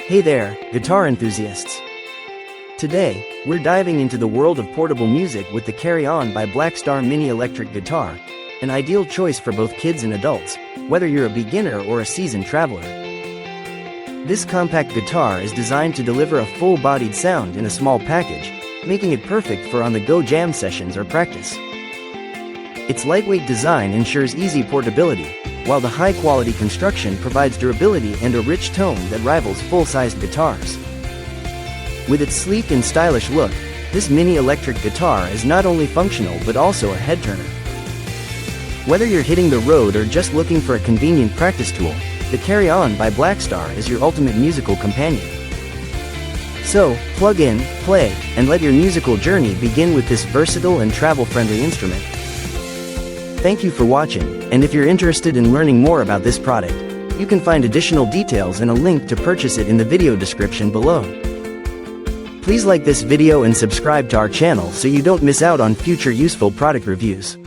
Hey there, guitar enthusiasts! Today, we're diving into the world of portable music with the Carry On by Blackstar Mini Electric Guitar, an ideal choice for both kids and adults, whether you're a beginner or a seasoned traveler. This compact guitar is designed to deliver a full-bodied sound in a small package, making it perfect for on-the-go jam sessions or practice. Its lightweight design ensures easy portability, while the high-quality construction provides durability and a rich tone that rivals full-sized guitars. With its sleek and stylish look, this mini electric guitar is not only functional but also a head-turner. Whether you're hitting the road or just looking for a convenient practice tool, the Carry On by Blackstar is your ultimate musical companion. So, plug in, play, and let your musical journey begin with this versatile and travel-friendly instrument. Thank you for watching, and if you're interested in learning more about this product, you can find additional details and a link to purchase it in the video description below. Please like this video and subscribe to our channel so you don't miss out on future useful product reviews.